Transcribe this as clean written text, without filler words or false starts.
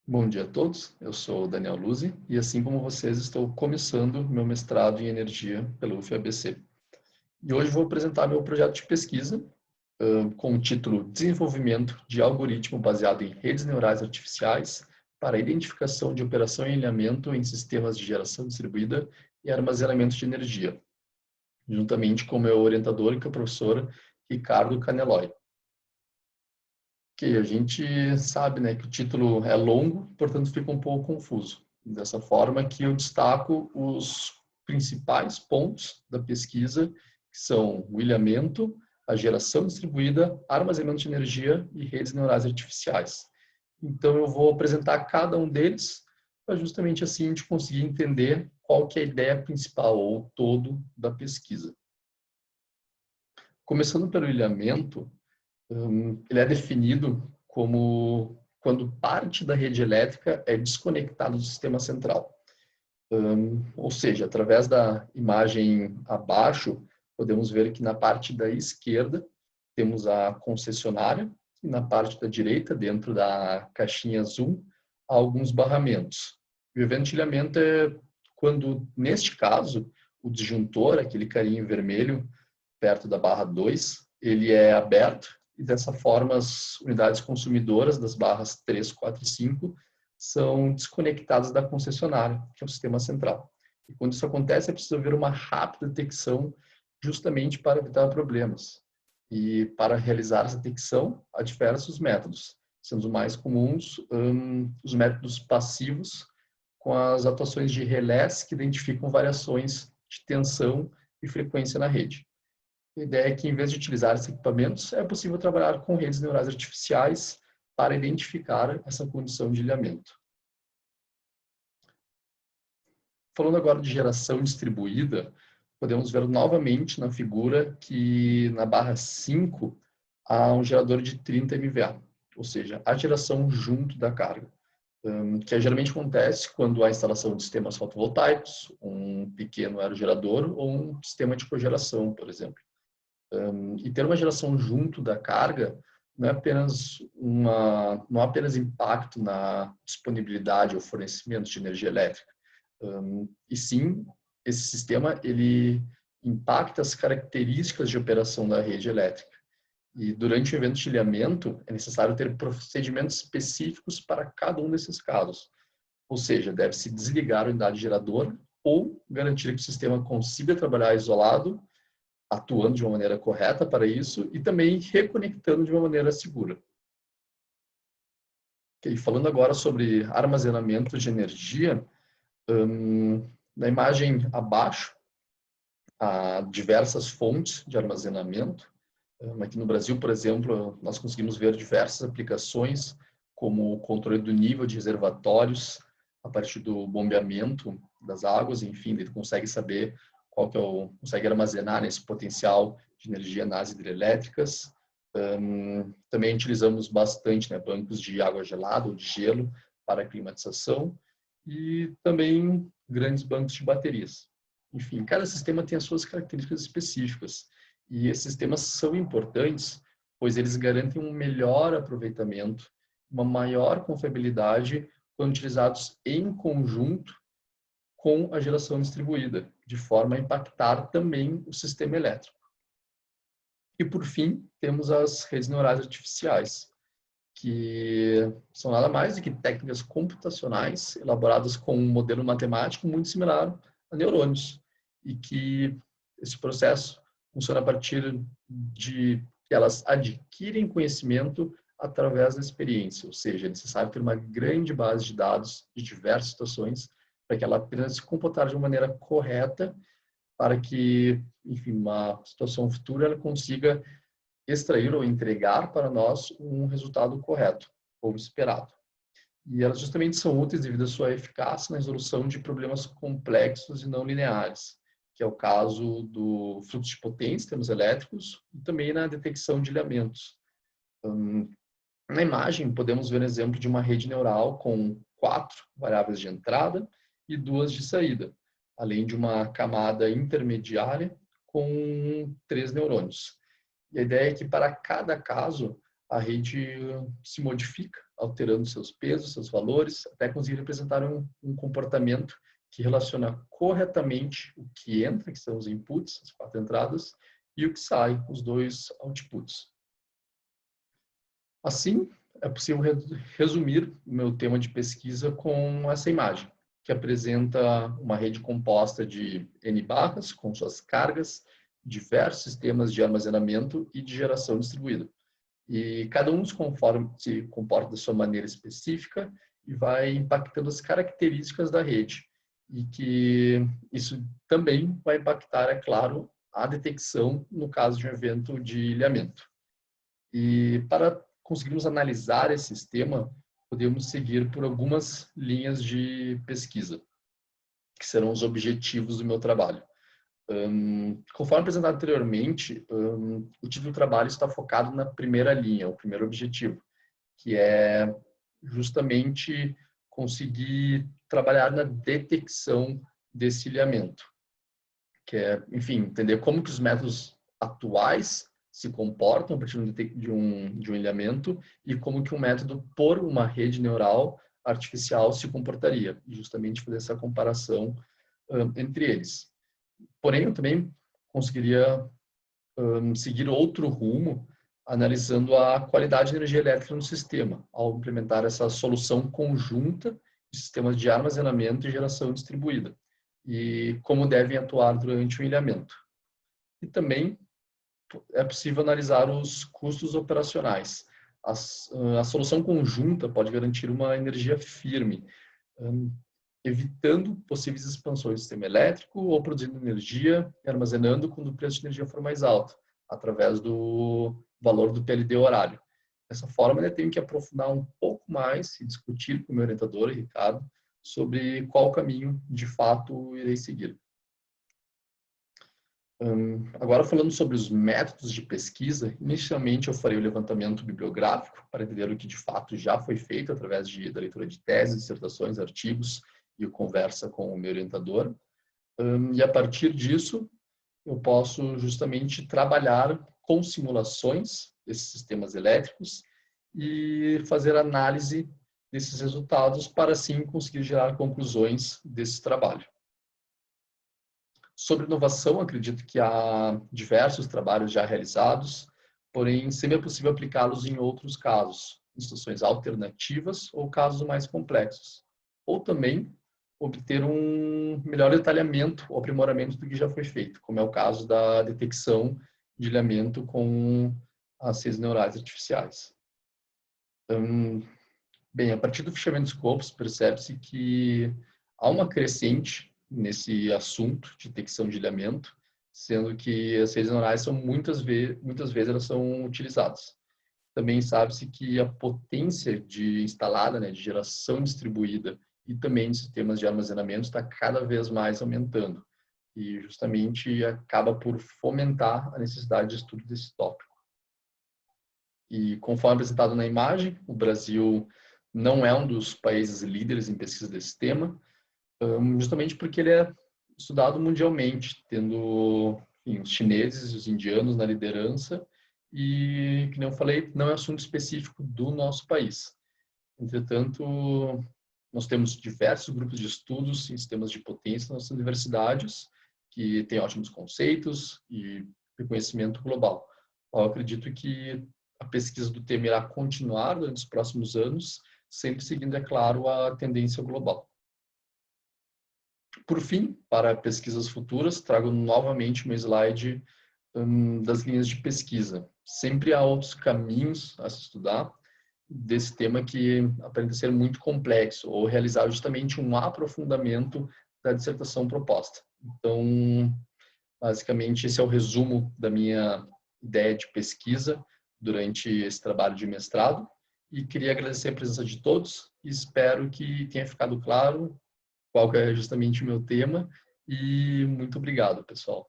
Bom dia a todos, eu sou o Daniel Luzi e assim como vocês estou começando meu mestrado em energia pela UFABC. E hoje vou apresentar meu projeto de pesquisa com o título Desenvolvimento de algoritmo baseado em redes neurais artificiais para a identificação de operação e alinhamento em sistemas de geração distribuída e armazenamento de energia, juntamente com meu orientador, que é o professor Ricardo Caneloy. Que a gente sabe, né, que o título é longo, portanto fica um pouco confuso. Dessa forma que eu destaco os principais pontos da pesquisa, que são o ilhamento, a geração distribuída, armazenamento de energia e redes neurais artificiais. Então eu vou apresentar cada um deles para justamente assim a gente conseguir entender qual que é a ideia principal ou todo da pesquisa. Começando pelo ilhamento, ele é definido como quando parte da rede elétrica é desconectada do sistema central. Ou seja, através da imagem abaixo, podemos ver que na parte da esquerda temos a concessionária e na parte da direita, dentro da caixinha azul, há alguns barramentos. E o ventilhamento é quando, neste caso, o disjuntor, aquele carinho vermelho, perto da barra 2, ele é aberto e dessa forma as unidades consumidoras das barras 3, 4 e 5 são desconectadas da concessionária, que é o sistema central. E quando isso acontece, é preciso haver uma rápida detecção justamente para evitar problemas. E para realizar essa detecção, há diversos métodos, sendo os mais comuns os métodos passivos, com as atuações de relés que identificam variações de tensão e frequência na rede. A ideia é que, em vez de utilizar esses equipamentos, é possível trabalhar com redes neurais artificiais para identificar essa condição de ilhamento. Falando agora de geração distribuída, podemos ver novamente na figura que na barra 5 há um gerador de 30 MVA, ou seja, a geração junto da carga, que geralmente acontece quando há instalação de sistemas fotovoltaicos, um pequeno aerogerador ou um sistema de cogeração, por exemplo. E ter uma geração junto da carga não há apenas impacto na disponibilidade ou fornecimento de energia elétrica, e sim, esse sistema ele impacta as características de operação da rede elétrica. E durante o evento de ilhamento, é necessário ter procedimentos específicos para cada um desses casos. Ou seja, deve-se desligar a unidade geradora ou garantir que o sistema consiga trabalhar isolado, atuando de uma maneira correta para isso e também reconectando de uma maneira segura. Okay, falando agora sobre armazenamento de energia, na imagem abaixo, há diversas fontes de armazenamento. Aqui no Brasil, por exemplo, nós conseguimos ver diversas aplicações, como o controle do nível de reservatórios a partir do bombeamento das águas, enfim, ele consegue saber qual que é consegue armazenar esse potencial de energia nas hidrelétricas. Também utilizamos bastante, né, bancos de água gelada ou de gelo para climatização e também grandes bancos de baterias. Enfim, cada sistema tem as suas características específicas e esses sistemas são importantes, pois eles garantem um melhor aproveitamento, uma maior confiabilidade quando utilizados em conjunto com a geração distribuída, de forma a impactar também o sistema elétrico. E, por fim, temos as redes neurais artificiais, que são nada mais do que técnicas computacionais elaboradas com um modelo matemático muito similar a neurônios, e que esse processo funciona a partir de que elas adquirem conhecimento através da experiência, ou seja, é necessário ter uma grande base de dados de diversas situações para que ela aprenda a se comportar de uma maneira correta para que, enfim, uma situação futura ela consiga extrair ou entregar para nós um resultado correto ou esperado. E elas justamente são úteis devido à sua eficácia na resolução de problemas complexos e não lineares, que é o caso do fluxo de potência em termos elétricos e também na detecção de ilhamentos. Na imagem, podemos ver um exemplo de uma rede neural com 4 variáveis de entrada e 2 de saída, além de uma camada intermediária com 3 neurônios. E a ideia é que para cada caso, a rede se modifica alterando seus pesos, seus valores, até conseguir representar um comportamento que relaciona corretamente o que entra, que são os inputs, as 4 entradas, e o que sai, os 2 outputs. Assim, é possível resumir o meu tema de pesquisa com essa imagem, que apresenta uma rede composta de N barras, com suas cargas, diversos sistemas de armazenamento e de geração distribuída. E cada um se comporta de sua maneira específica e vai impactando as características da rede. E que isso também vai impactar, é claro, a detecção no caso de um evento de ilhamento. E para conseguirmos analisar esse sistema, podemos seguir por algumas linhas de pesquisa, que serão os objetivos do meu trabalho. Conforme apresentado anteriormente, o título do trabalho está focado na primeira linha, o primeiro objetivo, que é justamente conseguir trabalhar na detecção desse ilhamento, que é, enfim, entender como que os métodos atuais se comportam a partir de um ilhamento e como que um método por uma rede neural artificial se comportaria, e justamente fazer essa comparação entre eles. Porém, eu também conseguiria seguir outro rumo, analisando a qualidade de energia elétrica no sistema, ao implementar essa solução conjunta de sistemas de armazenamento e geração distribuída, e como devem atuar durante o ilhamento. E também é possível analisar os custos operacionais. A solução conjunta pode garantir uma energia firme, evitando possíveis expansões do sistema elétrico ou produzindo energia e armazenando quando o preço de energia for mais alto, através do valor do PLD horário. Dessa forma, eu tenho que aprofundar um pouco mais e discutir com o meu orientador, Ricardo, sobre qual caminho, de fato, irei seguir. Agora, falando sobre os métodos de pesquisa, inicialmente eu farei o levantamento bibliográfico para entender o que de fato já foi feito através da leitura de teses, dissertações, artigos e conversa com o meu orientador. E a partir disso, eu posso justamente trabalhar com simulações desses sistemas elétricos e fazer análise desses resultados para, assim, conseguir gerar conclusões desse trabalho. Sobre inovação, acredito que há diversos trabalhos já realizados, porém sempre é possível aplicá-los em outros casos, em situações alternativas ou casos mais complexos. Ou também obter um melhor detalhamento ou aprimoramento do que já foi feito, como é o caso da detecção de ilhamento com as redes neurais artificiais. Bem, a partir do fichamento de escopos, percebe-se que há uma crescente nesse assunto de detecção de ilhamento, sendo que as redes neurais são muitas vezes elas são utilizadas. Também sabe-se que a potência instalada, de geração distribuída e também de sistemas de armazenamento está cada vez mais aumentando e justamente acaba por fomentar a necessidade de estudo desse tópico. E conforme apresentado na imagem, o Brasil não é um dos países líderes em pesquisa desse tema, justamente porque ele é estudado mundialmente, tendo os chineses e os indianos na liderança e, como eu falei, não é assunto específico do nosso país. Entretanto, nós temos diversos grupos de estudos em sistemas de potência nas universidades que têm ótimos conceitos e reconhecimento global. Eu acredito que a pesquisa do tema irá continuar durante os próximos anos, sempre seguindo, é claro, a tendência global. Por fim, para pesquisas futuras, trago novamente uma slide das linhas de pesquisa. Sempre há outros caminhos a se estudar desse tema que aparenta ser muito complexo, ou realizar justamente um aprofundamento da dissertação proposta. Então, basicamente, esse é o resumo da minha ideia de pesquisa durante esse trabalho de mestrado. E queria agradecer a presença de todos e espero que tenha ficado claro qual é justamente o meu tema. E muito obrigado, pessoal.